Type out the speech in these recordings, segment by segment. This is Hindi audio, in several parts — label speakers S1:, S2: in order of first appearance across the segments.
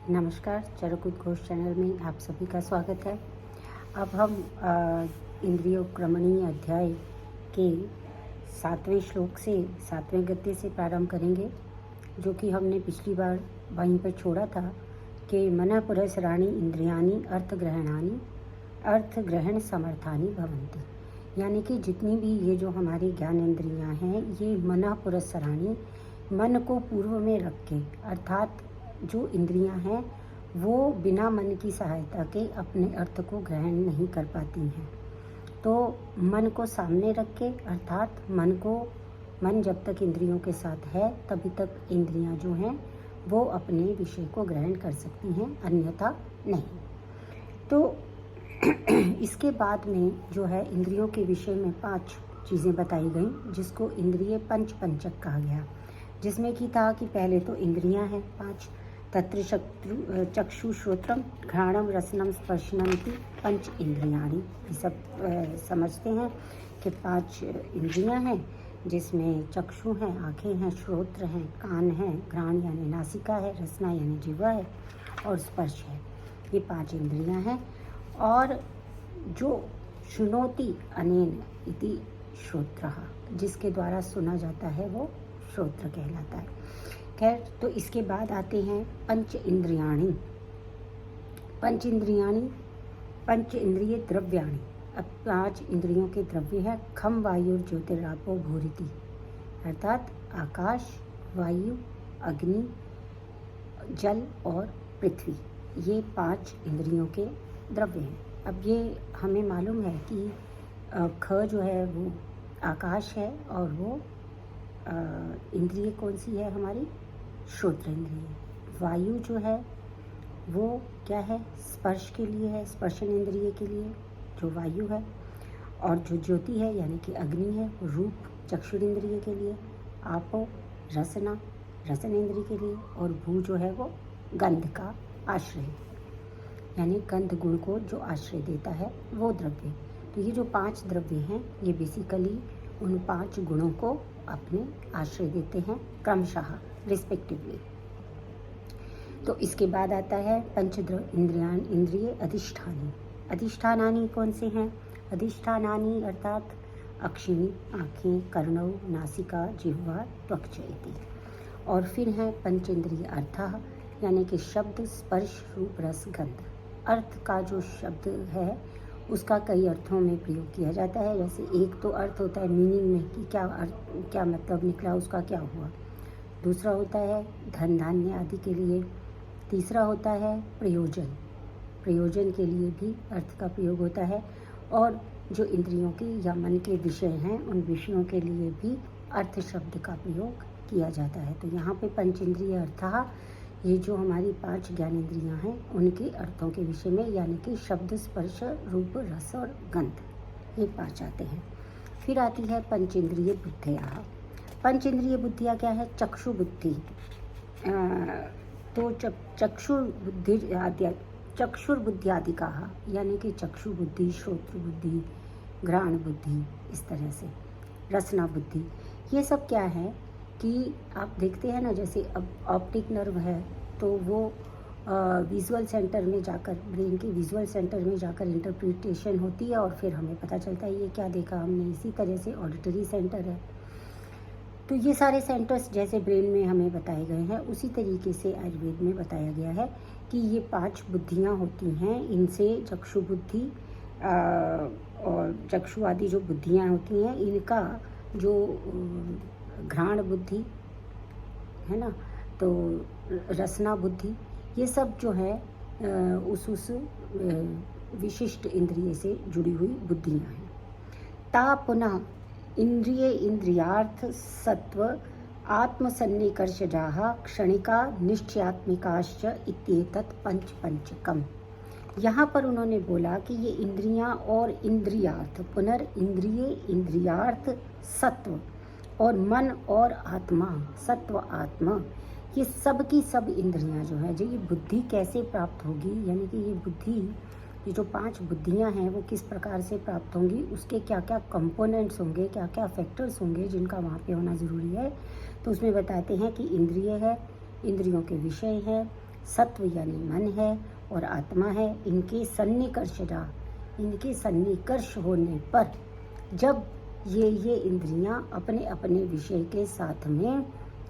S1: नमस्कार, चरक उद्घोष चैनल में आप सभी का स्वागत है। अब हम इंद्रियो क्रमणीय अध्याय के 7वें श्लोक से 7वें गद्य से प्रारंभ करेंगे, जो कि हमने पिछली बार वहीं पर छोड़ा था कि मनः पुरस्सराणि इंद्रियाणि अर्थग्रहण समर्थानि भवन्ति। यानी कि जितनी भी ये जो हमारी ज्ञान इंद्रियां हैं, ये मनः पुरस्सराणि, मन को पूर्व में रख के, अर्थात जो इंद्रियां हैं वो बिना मन की सहायता के अपने अर्थ को ग्रहण नहीं कर पाती हैं। तो मन को सामने रख के, अर्थात मन जब तक इंद्रियों के साथ है तभी तक इंद्रियां जो हैं वो अपने विषय को ग्रहण कर सकती हैं, अन्यथा नहीं। तो इसके बाद में जो है इंद्रियों के विषय में 5 चीज़ें बताई गई, जिसको इंद्रिय पंचक कहा गया, जिसमें कि था कि पहले तो इंद्रियां हैं 5, तत्र चक्षु श्रोत्रम घ्राणम रसनम स्पर्शनम की पंच इंद्रियाणि। ये सब समझते हैं कि 5 इंद्रियां हैं, जिसमें चक्षु हैं, आँखें हैं, श्रोत्र हैं, कान हैं, घ्राण यानी नासिका है, रसना यानी जिह्वा है और स्पर्श है। ये 5 इंद्रियां हैं। और जो शुनोति अनेन इति श्रोत्रः, जिसके द्वारा सुना जाता है वो श्रोत्र कहलाता है। खैर, तो इसके बाद आते हैं पंच इंद्रियाणि। पंच इंद्रिय द्रव्याणि। अब 5 इंद्रियों के द्रव्य हैं खम वायु ज्योतिरापो भूरिति, अर्थात आकाश, वायु, अग्नि, जल और पृथ्वी। ये 5 इंद्रियों के द्रव्य हैं। अब ये हमें मालूम है कि ख जो है वो आकाश है और वो इंद्रिय कौन सी है हमारी? श्रोत्र इंद्रिय। वायु जो है वो क्या है? स्पर्श के लिए है, स्पर्शन इंद्रिय के लिए जो वायु है। और जो ज्योति है यानी कि अग्नि है, रूप चक्षुर इंद्रिय के लिए। आपो रसना रसन इंद्रिय के लिए। और भू जो है वो गंध का आश्रय, यानी गंध गुण को जो आश्रय देता है वो द्रव्य। तो ये जो 5 द्रव्य हैं ये बेसिकली उन 5 गुणों को अपने आश्रय देते हैं क्रमशः, रिस्पेक्टिवली। तो इसके बाद आता है पंच इंद्रिय अधिष्ठानी। अधिष्ठानानि कौन से हैं? अधिष्ठानानि अर्थात अक्षिणी आँखें, कर्णौ नासिका, जिह्वा, त्वक्च इति। और फिर है पंच इंद्रिय अर्थः, यानी कि शब्द, स्पर्श, रूप, रस, गंध। अर्थ का जो शब्द है उसका कई अर्थों में प्रयोग किया जाता है। जैसे एक तो अर्थ होता है मीनिंग में कि क्या मतलब निकला, उसका क्या हुआ। दूसरा होता है धन धान्य आदि के लिए। तीसरा होता है प्रयोजन के लिए भी अर्थ का प्रयोग होता है। और जो इंद्रियों के या मन के विषय हैं उन विषयों के लिए भी अर्थ शब्द का प्रयोग किया जाता है। तो यहाँ पे पंचेंद्रिय अर्थः, ये जो हमारी 5 ज्ञानेंद्रियाँ हैं उनके अर्थों के विषय में, यानी कि शब्द, स्पर्श, रूप, रस और गंध, ये 5 आते हैं। फिर आती है पंचेंद्रिय बुद्धियाँ। पंचेंद्रिय बुद्धियाँ क्या है? चक्षु बुद्धि। तो चक्षुर बुद्धि आदि कहा, यानी कि चक्षु बुद्धि, श्रोत्र बुद्धि, घ्राण बुद्धि, इस तरह से रसना बुद्धि। ये सब क्या है कि आप देखते हैं ना, जैसे अब ऑप्टिक नर्व है तो वो विजुअल सेंटर में जाकर, ब्रेन के विजुअल सेंटर में जाकर इंटरप्रिटेशन होती है और फिर हमें पता चलता है ये क्या देखा हमने। इसी तरह से ऑडिटरी सेंटर है। तो ये सारे सेंटर्स जैसे ब्रेन में हमें बताए गए हैं, उसी तरीके से आयुर्वेद में बताया गया है कि ये 5 बुद्धियाँ होती हैं। इनसे चक्षु बुद्धि और चक्षु आदि जो बुद्धियाँ होती हैं, इनका जो घ्राण बुद्धि है ना, तो रसना बुद्धि, ये सब जो है उस विशिष्ट इंद्रिय से जुड़ी हुई बुद्धियाँ हैं। ता पुनः इंद्रियार्थ सत्व आत्मसन्निकर्षजाः क्षणिका निश्चयात्मिकाश्च इत्येतत् पंचकम। यहाँ पर उन्होंने बोला कि ये इंद्रियां और इंद्रियार्थ, इंद्रियार्थ, सत्व और मन और आत्मा, सत्व आत्मा, ये सब की सब इंद्रियां जो है, जो ये बुद्धि कैसे प्राप्त होगी, यानी कि ये बुद्धि, ये जो 5 बुद्धियां हैं वो किस प्रकार से प्राप्त होंगी, उसके क्या क्या कंपोनेंट्स होंगे, क्या क्या फैक्टर्स होंगे जिनका वहाँ पे होना ज़रूरी है। तो उसमें बताते हैं कि इंद्रिय है, इंद्रियों के विषय है, सत्व यानी मन है और आत्मा है। इनके सन्निकर्ष होने पर जब ये इंद्रियां अपने अपने विषय के साथ में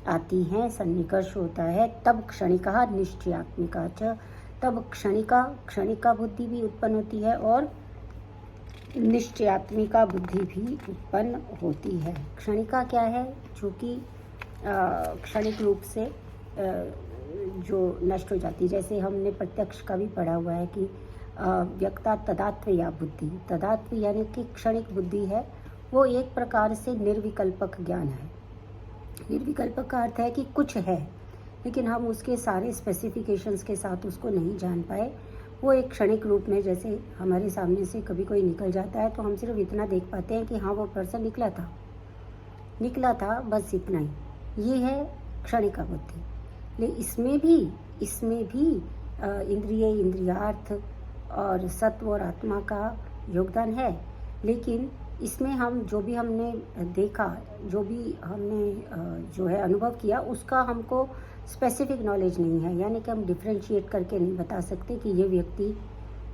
S1: आती हैं, सन्निकर्ष होता है, तब क्षणिका निश्चयात्मिका च, तब क्षणिका बुद्धि भी उत्पन्न होती है और निश्चयात्मिका बुद्धि भी उत्पन्न होती है। क्षणिका क्या है? जो कि क्षणिक रूप से जो नष्ट हो जाती है। जैसे हमने प्रत्यक्ष का भी पढ़ा हुआ है कि व्यक्ता तदात्व या बुद्धि, तदात्व यानी कि क्षणिक बुद्धि है, वो एक प्रकार से निर्विकल्पक ज्ञान है। निर्विकल्पक का अर्थ है कि कुछ है लेकिन हम उसके सारे स्पेसिफिकेशंस के साथ उसको नहीं जान पाए। वो एक क्षणिक रूप में, जैसे हमारे सामने से कभी कोई निकल जाता है तो हम सिर्फ इतना देख पाते हैं कि हाँ वो पर्सन निकला था, बस इतना ही। ये है क्षणिका बुद्धि। लेकिन इसमें भी इंद्रिय, इंद्रियार्थ और सत्व और आत्मा का योगदान है। लेकिन इसमें हम जो भी हमने देखा, जो भी हमने जो है अनुभव किया, उसका हमको स्पेसिफिक नॉलेज नहीं है। यानी कि हम डिफ्रेंशिएट करके नहीं बता सकते कि ये व्यक्ति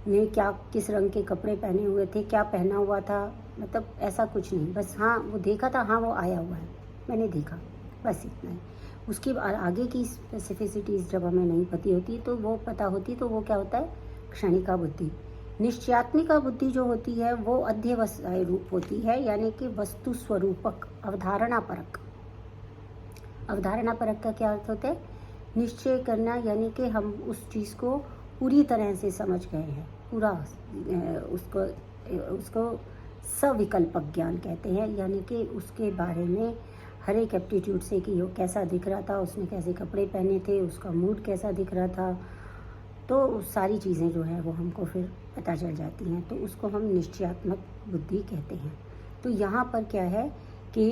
S1: ने किस रंग के कपड़े पहने हुए थे, क्या पहना हुआ था, मतलब ऐसा कुछ नहीं। बस हाँ वो देखा था, हाँ वो आया हुआ है, मैंने देखा, बस इतना ही। उसकी आगे की स्पेसिफिसिटीज़ जब हमें नहीं पता होती तो वो क्या होता है? क्षणिका बुद्धि। निश्चयात्मिका बुद्धि जो होती है वो अध्यवसाय रूप होती है, यानी कि वस्तु स्वरूपक, अवधारणा परक। अवधारणा परक का क्या अर्थ होता है? निश्चय करना, यानी कि हम उस चीज़ को पूरी तरह से समझ गए हैं, पूरा उसको सविकल्पक ज्ञान कहते हैं। यानी कि उसके बारे में हर एक एप्टीट्यूड से कि वो कैसा दिख रहा था, उसने कैसे कपड़े पहने थे, उसका मूड कैसा दिख रहा था, तो सारी चीज़ें जो है वो हमको फिर पता चल जाती हैं। तो उसको हम निश्चयात्मक बुद्धि कहते हैं। तो यहाँ पर क्या है कि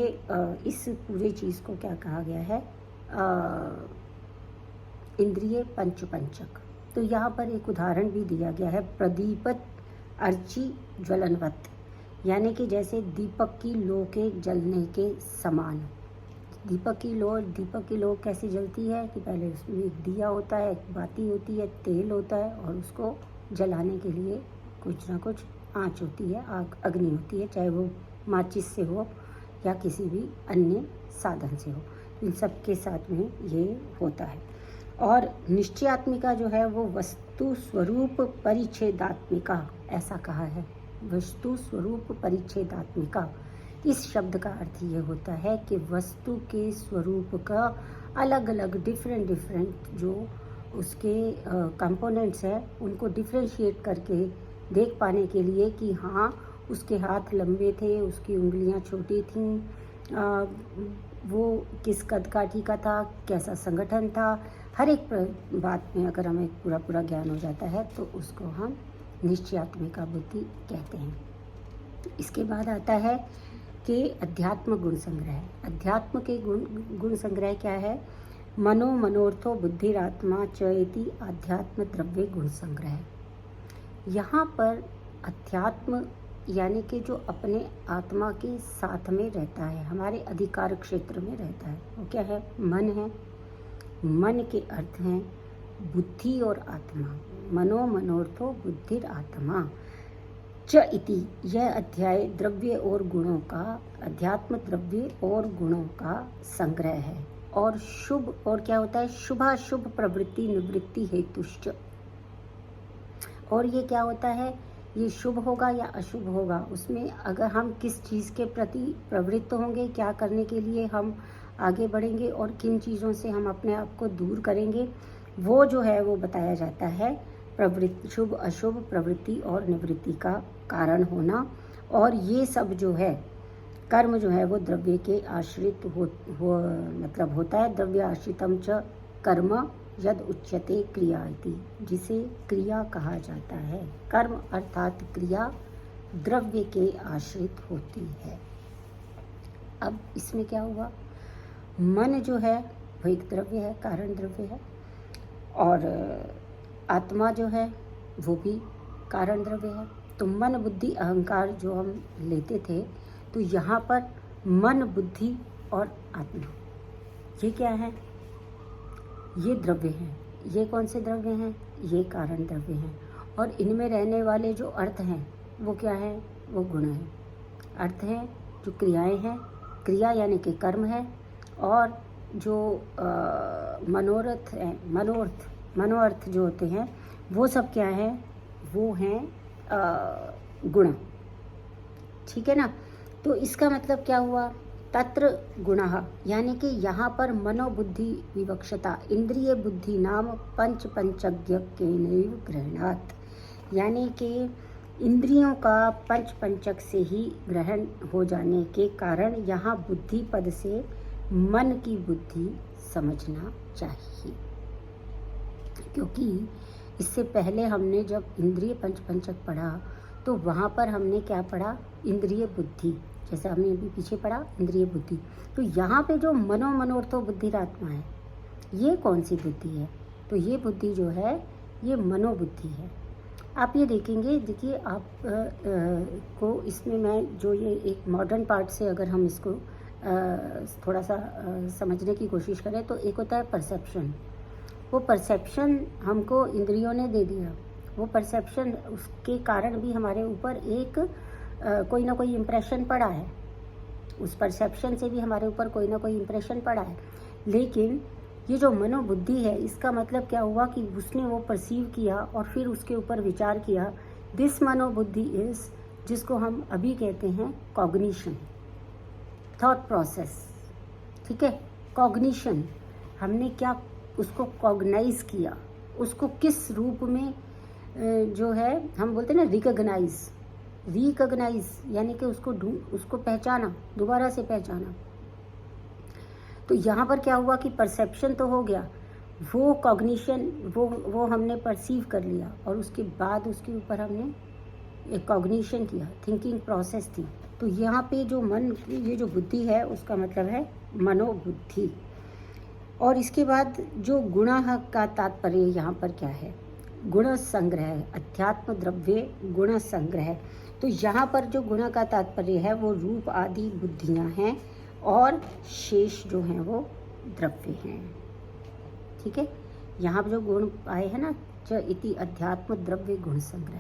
S1: इस पूरे चीज़ को क्या कहा गया है? इंद्रिय पंचक। तो यहाँ पर एक उदाहरण भी दिया गया है, प्रदीपत अर्ची ज्वलनवत, यानी कि जैसे दीपक की लो के जलने के समान। दीपक की लो कैसे जलती है कि पहले उसमें एक दिया होता है, एक बाती होती है, तेल होता है और उसको जलाने के लिए कुछ ना कुछ आँच होती है, आग, अग्नि होती है, चाहे वो माचिस से हो या किसी भी अन्य साधन से हो। इन सब के साथ में ये होता है। और निश्चयात्मिका जो है वो वस्तु स्वरूप परिच्छेदात्मिका, ऐसा कहा है, वस्तु स्वरूप परिच्छेदात्मिका। इस शब्द का अर्थ ये होता है कि वस्तु के स्वरूप का अलग अलग डिफरेंट जो उसके कंपोनेंट्स हैं उनको डिफ्रेंशिएट करके देख पाने के लिए कि हाँ उसके हाथ लंबे थे, उसकी उंगलियां छोटी थीं, वो किस कदकाठी का था, कैसा संगठन था, हर एक बात में अगर हमें पूरा ज्ञान हो जाता है तो उसको हम निश्चयात्मिका बुद्धि कहते हैं। इसके बाद आता है कि अध्यात्म गुण संग्रह। अध्यात्म के गुण संग्रह क्या है? मनोर्थो बुद्धिरात्मा चेति आध्यात्म द्रव्य गुण संग्रह। यहाँ पर अध्यात्म यानी कि जो अपने आत्मा के साथ में रहता है, हमारे अधिकार क्षेत्र में रहता है, वो क्या है? मन है। मन के अर्थ हैं बुद्धि और आत्मा। मनोर्थो बुद्धिर आत्मा च इति, यह अध्याय द्रव्य और गुणों का, अध्यात्म द्रव्य और गुणों का संग्रह है। और शुभ, और क्या होता है? शुभाशुभ प्रवृत्ति निवृत्ति हेतुश्च। और ये क्या होता है? ये शुभ होगा या अशुभ होगा, उसमें अगर हम किस चीज़ के प्रति प्रवृत्त होंगे, क्या करने के लिए हम आगे बढ़ेंगे और किन चीज़ों से हम अपने आप को दूर करेंगे, वो जो है वो बताया जाता है। प्रवृत्ति, शुभ अशुभ प्रवृत्ति और निवृत्ति का कारण होना। और ये सब जो है कर्म जो है वो द्रव्य के आश्रित मतलब होता है। द्रव्य आश्रितम च कर्म यद उच्यते क्रिया इति, जिसे क्रिया कहा जाता है। कर्म अर्थात क्रिया द्रव्य के आश्रित होती है। अब इसमें क्या हुआ? मन जो है वो एक द्रव्य है, कारण द्रव्य है, और आत्मा जो है वो भी कारण द्रव्य है। तो मन बुद्धि अहंकार जो हम लेते थे, तो यहाँ पर मन बुद्धि और आत्मा ये क्या है? ये द्रव्य हैं, ये कौन से द्रव्य हैं? ये कारण द्रव्य हैं। और इनमें रहने वाले जो अर्थ हैं वो क्या है? वो गुण हैं। अर्थ हैं जो क्रियाएं हैं, क्रिया यानी कि कर्म है, और जो मनोरथ है, मनोअर्थ जो होते हैं वो सब क्या है? वो हैं गुण। ठीक है ना? तो इसका मतलब क्या हुआ? तत्र गुणः, यानी कि यहाँ पर मनोबुद्धि विवक्षता इंद्रिय बुद्धि नाम पंच पंचज्ञ केनैव गृह्णात्, यानी कि इंद्रियों का पंच पंचक से ही ग्रहण हो जाने के कारण यहाँ बुद्धि पद से मन की बुद्धि समझना चाहिए। क्योंकि इससे पहले हमने जब इंद्रिय पंच पंचक पढ़ा तो वहाँ पर हमने क्या पढ़ा? इंद्रिय बुद्धि, जैसे हमने अभी पीछे पढ़ा इंद्रिय बुद्धि। तो यहाँ पे जो मनोर्थो बुद्धिरात्मा है, ये कौन सी बुद्धि है? तो ये बुद्धि जो है ये मनोबुद्धि है। आप ये देखेंगे, देखिए आप को इसमें मैं जो ये एक मॉडर्न पार्ट से अगर हम इसको थोड़ा सा समझने की कोशिश करें तो एक होता है परसेप्शन। वो परसेप्शन हमको इंद्रियों ने दे दिया, वो परसेप्शन उसके कारण भी हमारे ऊपर एक कोई ना कोई इम्प्रेशन पड़ा है, उस परसेप्शन से भी हमारे ऊपर कोई ना कोई इम्प्रेशन पड़ा है। लेकिन ये जो मनोबुद्धि है, इसका मतलब क्या हुआ कि उसने वो परसीव किया और फिर उसके ऊपर विचार किया। दिस मनोबुद्धि इज, जिसको हम अभी कहते हैं कॉग्निशन, थॉट प्रोसेस। ठीक है, कॉग्निशन, हमने क्या उसको कॉग्नाइज किया, उसको किस रूप में जो है हम बोलते हैं ना रिकॉग्नाइज, यानी कि उसको पहचाना, दोबारा से पहचाना। तो यहाँ पर क्या हुआ कि परसेप्शन तो हो गया, वो कॉग्निशन वो हमने परसीव कर लिया और उसके बाद उसके ऊपर हमने एक कॉग्निशन किया, थिंकिंग प्रोसेस थी। तो यहाँ पे जो मन, ये जो बुद्धि है उसका मतलब है मनोबुद्धि। और इसके बाद जो गुण का तात्पर्य यहाँ पर क्या है? गुण संग्रह, अध्यात्म द्रव्य गुण संग्रह। तो यहाँ पर जो गुण का तात्पर्य है वो रूप आदि बुद्धियाँ हैं और शेष जो हैं वो द्रव्य हैं। ठीक है, यहाँ पर जो गुण आए हैं ना, च इति अध्यात्म द्रव्य गुण संग्रह,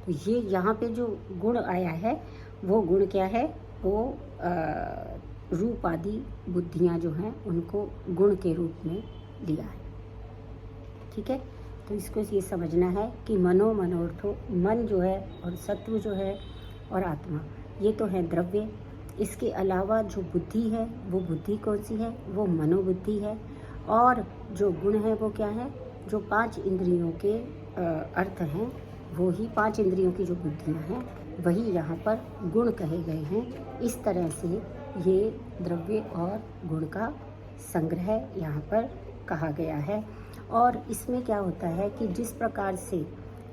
S1: तो ये यहाँ पे जो गुण आया है वो गुण क्या है? वो रूप आदि बुद्धियाँ जो हैं उनको गुण के रूप में लिया है। ठीक है, तो इसको ये समझना है कि मनोर्थो, मन जो है और सत्व जो है और आत्मा, ये तो है द्रव्य। इसके अलावा जो बुद्धि है, वो बुद्धि कौन सी है? वो मनोबुद्धि है। और जो गुण है वो क्या है? जो 5 इंद्रियों के अर्थ हैं, वो ही 5 इंद्रियों की जो बुद्धियाँ हैं वही यहाँ पर गुण कहे गए हैं। इस तरह से ये द्रव्य और गुण का संग्रह यहाँ पर कहा गया है। और इसमें क्या होता है कि जिस प्रकार से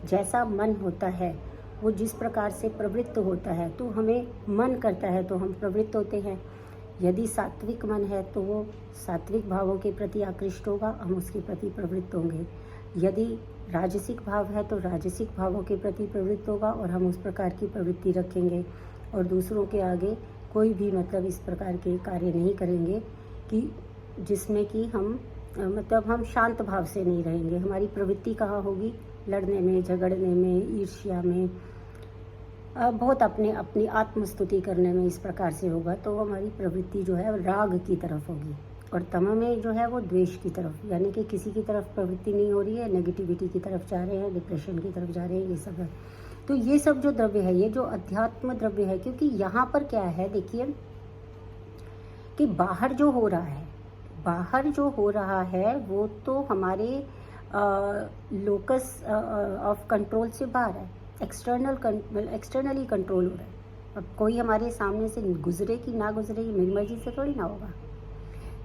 S1: जैसा मन होता है, वो जिस प्रकार से प्रवृत्त होता है, तो हमें मन करता है तो हम प्रवृत्त होते हैं। यदि सात्विक मन है तो वो सात्विक भावों के प्रति आकृष्ट होगा, हम उसके प्रति प्रवृत्त होंगे। यदि राजसिक भाव है तो राजसिक भावों के प्रति प्रवृत्त होगा और हम उस प्रकार की प्रवृत्ति रखेंगे और दूसरों के आगे कोई भी मतलब इस प्रकार के कार्य नहीं करेंगे कि जिसमें कि हम मतलब हम शांत भाव से नहीं रहेंगे। हमारी प्रवृत्ति कहाँ होगी? लड़ने में, झगड़ने में, ईर्ष्या में, बहुत अपनी आत्मस्तुति करने में इस प्रकार से होगा। तो हमारी प्रवृत्ति जो है राग की तरफ होगी और तम में जो है वो द्वेष की तरफ, यानी कि किसी की तरफ प्रवृत्ति नहीं हो रही है, नेगेटिविटी की तरफ जा रहे हैं, डिप्रेशन की तरफ जा रहे हैं, ये सब है। तो ये सब जो द्रव्य है, ये जो अध्यात्म द्रव्य है, क्योंकि यहाँ पर क्या है, देखिए कि बाहर जो हो रहा है वो तो हमारे लोकस ऑफ कंट्रोल से बाहर है, एक्सटर्नली कंट्रोल हो रहा है। अब कोई हमारे सामने से गुजरे कि ना गुजरे ये मेरी मर्जी से थोड़ी ना होगा,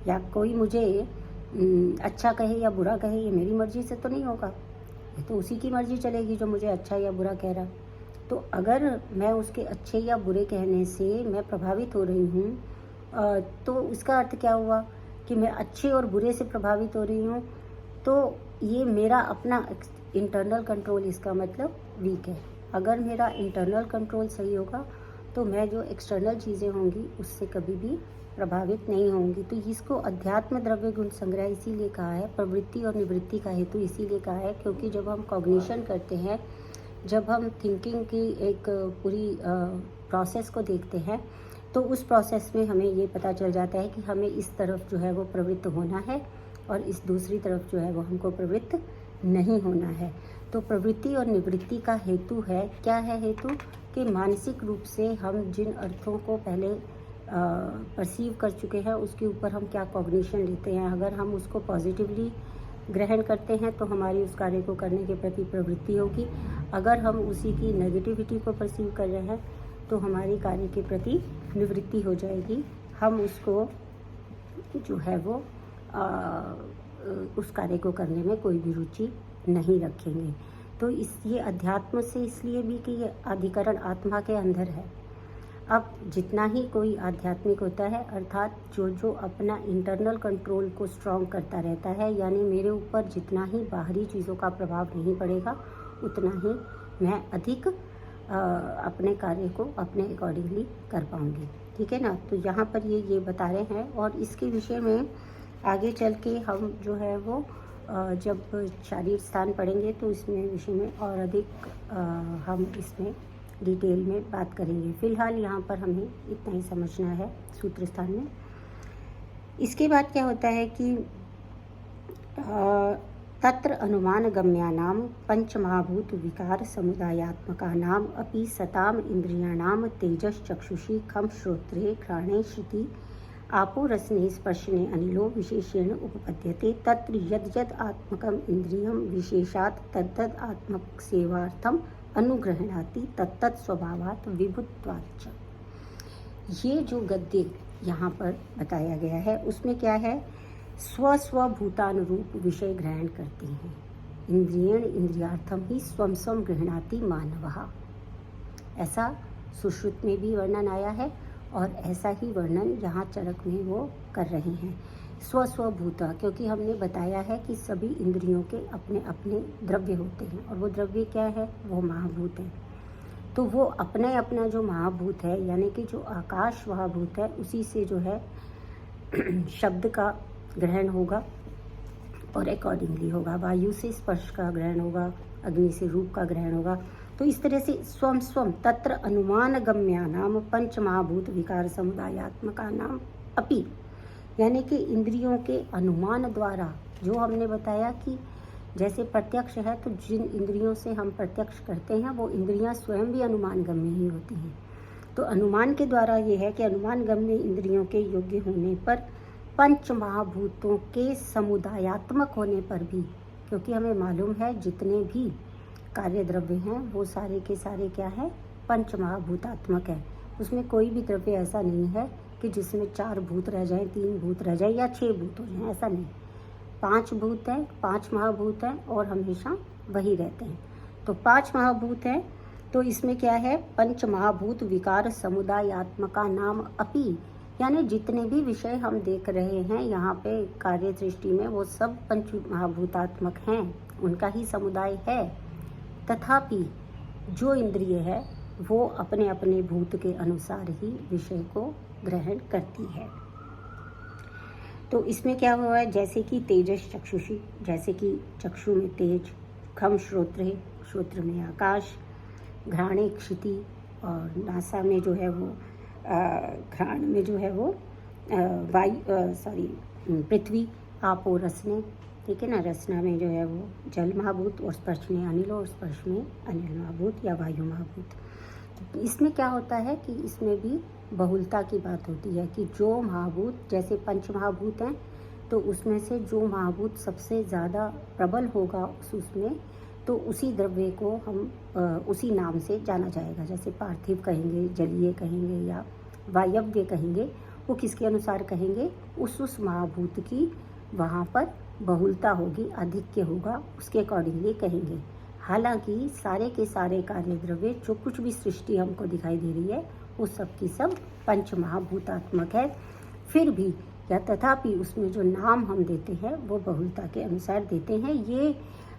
S1: या कोई मुझे अच्छा कहे या बुरा कहे ये मेरी मर्जी से तो नहीं होगा, ये तो उसी की मर्जी चलेगी जो मुझे अच्छा या बुरा कह रहा। तो अगर मैं उसके अच्छे या बुरे कहने से मैं प्रभावित हो रही हूँ तो इसका अर्थ क्या हुआ कि मैं अच्छे और बुरे से प्रभावित हो रही हूँ, तो ये मेरा अपना इंटरनल कंट्रोल इसका मतलब वीक है। अगर मेरा इंटरनल कंट्रोल सही होगा तो मैं जो एक्सटर्नल चीज़ें होंगी उससे कभी भी प्रभावित नहीं होंगी। तो इसको अध्यात्म द्रव्य गुण संग्रह इसीलिए कहा है, प्रवृत्ति और निवृत्ति का हेतु इसीलिए कहा है क्योंकि जब हम कॉग्निशन करते हैं, जब हम थिंकिंग की एक पूरी प्रोसेस को देखते हैं, तो उस प्रोसेस में हमें ये पता चल जाता है कि हमें इस तरफ जो है वो प्रवृत्त होना है और इस दूसरी तरफ जो है वो हमको प्रवृत्त नहीं होना है। तो प्रवृत्ति और निवृत्ति का हेतु है, क्या है हेतु, कि मानसिक रूप से हम जिन अर्थों को पहले परसीव कर चुके हैं उसके ऊपर हम क्या कॉग्निशन लेते हैं। अगर हम उसको पॉजिटिवली ग्रहण करते हैं तो हमारी उस कार्य को करने के प्रति प्रवृत्ति होगी। अगर हम उसी की नेगेटिविटी को परसीव कर रहे हैं तो हमारी कार्य के प्रति निवृत्ति हो जाएगी। हम उसको जो है वो उस कार्य को करने में कोई भी रुचि नहीं रखेंगे। तो ये अध्यात्म से इसलिए भी कि ये अधिकरण आत्मा के अंदर है। अब जितना ही कोई आध्यात्मिक होता है, अर्थात जो अपना इंटरनल कंट्रोल को स्ट्रॉन्ग करता रहता है, यानी मेरे ऊपर जितना ही बाहरी चीज़ों का प्रभाव नहीं पड़ेगा उतना ही मैं अधिक अपने कार्य को अपने अकॉर्डिंगली कर पाऊँगी। ठीक है ना। तो यहाँ पर ये बता रहे हैं और इसके विषय में आगे चल के हम जो है वो जब शारीर स्थान पढ़ेंगे तो इसमें विषय में और अधिक हम इसमें डिटेल में बात करेंगे। फिलहाल यहाँ पर हमें इतना ही समझना है सूत्र स्थान में। इसके बाद क्या होता है कि तत्र अनुमान गम्यानां पंचमहाभूत विकार समुदायात्मकानाम अपि सताम इंद्रियाणाम तेजश्चक्षुषी खम श्रोत्रे घ्राणे श्रुति आपो रसने स्पर्शने अनिलो विशेषेण उपपद्यते। तत्र यद् यद् आत्मकम् इंद्रियं विशेषात् तद्तद् आत्मक सेवार्थम अनुग्रहणाति तत्तत् स्वभावात् विभुत्वाच्च। ये जो गद्य यहाँ पर बताया गया है उसमें क्या है, स्वस्वभूतानुरूप विषय ग्रहण करते हैं। इंद्रियेण इंद्रियार्थम ही स्वम स्वम गृह्णाति मानवः, ऐसा सुश्रुत में भी वर्णन आया है और ऐसा ही वर्णन यहाँ चरक में वो कर रहे हैं। स्वस्वभूता, क्योंकि हमने बताया है कि सभी इंद्रियों के अपने अपने द्रव्य होते हैं और वो द्रव्य क्या है, वो महाभूत है। तो वो अपने अपना जो महाभूत है यानी कि जो आकाश महाभूत है उसी से जो है शब्द का ग्रहण होगा और अकॉर्डिंगली होगा। वायु से स्पर्श का ग्रहण होगा, अग्नि से रूप का ग्रहण होगा। तो इस तरह से स्वम स्वम तत्र अनुमान गम्यानाम पंच महाभूत विकार समुदायात्मका नाम अपि, यानी कि इंद्रियों के अनुमान द्वारा, जो हमने बताया कि जैसे प्रत्यक्ष है तो जिन इंद्रियों से हम प्रत्यक्ष करते हैं वो इंद्रियां स्वयं भी अनुमान गम्य ही होती हैं। तो अनुमान के द्वारा ये है कि अनुमान गम्य इंद्रियों के योग्य होने पर पंच महाभूतों के समुदायात्मक होने पर भी, क्योंकि हमें मालूम है जितने भी कार्य द्रव्य हैं वो सारे के सारे क्या है, पंच महाभूतात्मक है। उसमें कोई भी द्रव्य ऐसा नहीं है कि जिसमें 4 भूत रह जाएं, 3 भूत रह जाए या 6 भूत हो जाएं, ऐसा नहीं। 5 भूत हैं, 5 महाभूत हैं और हमेशा वही रहते हैं। तो 5 महाभूत हैं। तो इसमें क्या है, पंच महाभूत विकार समुदायात्मका नाम अपि, यानी जितने भी विषय हम देख रहे हैं यहाँ पे कार्य दृष्टि में वो सब पंच महाभूतात्मक हैं, उनका ही समुदाय है। तथापि जो इंद्रिय है वो अपने अपने भूत के अनुसार ही विषय को ग्रहण करती है। तो इसमें क्या हुआ है, जैसे कि तेजस चक्षुषी, जैसे कि चक्षु में तेज, खम श्रोत्र है, श्रोत्र में आकाश, घ्राणे क्षिति और नासा में जो है वो घ्राण में जो है वो पृथ्वी, आपो रसने, ठीक है ना, रसना में जो है वो जल महाभूत और स्पर्श में अनिल और स्पर्श में अनिल महाभूत या वायु महाभूत। तो इसमें क्या होता है कि इसमें भी बहुलता की बात होती है कि जो महाभूत, जैसे पंच महाभूत हैं तो उसमें से जो महाभूत सबसे ज़्यादा प्रबल होगा उसमें, तो उसी द्रव्य को हम उसी नाम से जाना जाएगा। जैसे पार्थिव कहेंगे, जलीय कहेंगे या वायव्य कहेंगे, वो किसके अनुसार कहेंगे, उस महाभूत की वहाँ पर बहुलता होगी, आधिक्य होगा, उसके अकॉर्डिंगली कहेंगे। हालांकि सारे के सारे कार्य द्रव्य जो कुछ भी सृष्टि हमको दिखाई दे रही है वो सब की सब पंच महाभूतात्मक है। फिर भी या तथापि उसमें जो नाम हम देते हैं वो बहुलता के अनुसार देते हैं। ये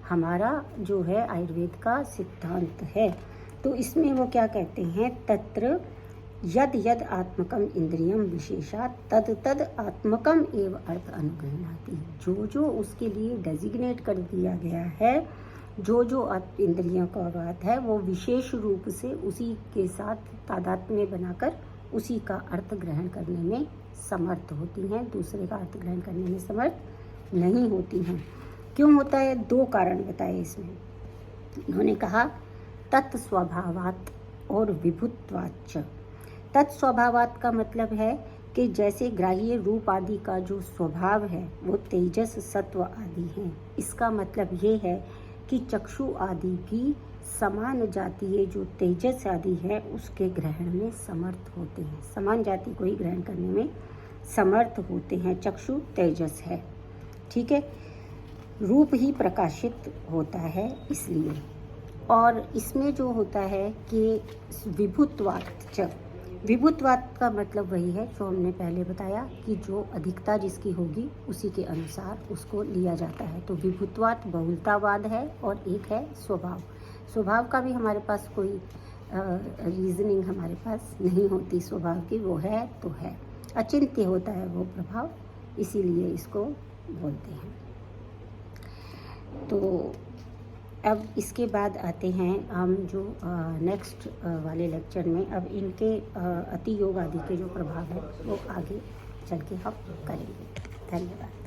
S1: हमारा जो है आयुर्वेद का सिद्धांत है। तो इसमें वो क्या कहते हैं, तत्र यद यद आत्मकम इंद्रियम विशेषात तद तद आत्मकम एव अर्थ अनुगृह्णाति। जो जो उसके लिए डेजिग्नेट कर दिया गया है, जो जो इंद्रियों का बात है, वो विशेष रूप से उसी के साथ तादात्म्य बनाकर उसी का अर्थ ग्रहण करने में समर्थ होती हैं, दूसरे का अर्थ ग्रहण करने में समर्थ नहीं होती हैं। क्यों होता है? 2 कारण बताए इसमें। उन्होंने कहा तत्स्वभावात् और विभुत्वाच्च। तत्स्वभावात् का मतलब है कि जैसे ग्राह्य रूप आदि का जो स्वभाव है वो तेजस सत्व आदि हैं। इसका मतलब ये है कि चक्षु आदि भी समान जातीय जो तेजस आदि है उसके ग्रहण में समर्थ होते हैं, समान जाति को ही ग्रहण करने में समर्थ होते हैं। चक्षु तेजस है, ठीक है, रूप ही प्रकाशित होता है इसलिए। और इसमें जो होता है कि विभुत्वाच्च, विभुत्वात् का मतलब वही है जो हमने पहले बताया कि जो अधिकता जिसकी होगी उसी के अनुसार उसको लिया जाता है। तो विभुत्वात् बहुलतावाद है और एक है स्वभाव। स्वभाव का भी हमारे पास कोई रीजनिंग हमारे पास नहीं होती स्वभाव की, वो है तो है, अचिंत्य होता है वो प्रभाव, इसीलिए इसको बोलते हैं। तो अब इसके बाद आते हैं हम जो नेक्स्ट वाले लेक्चर में, अब इनके अति योग आदि के जो प्रभाव है वो आगे चल के हम करेंगे। धन्यवाद।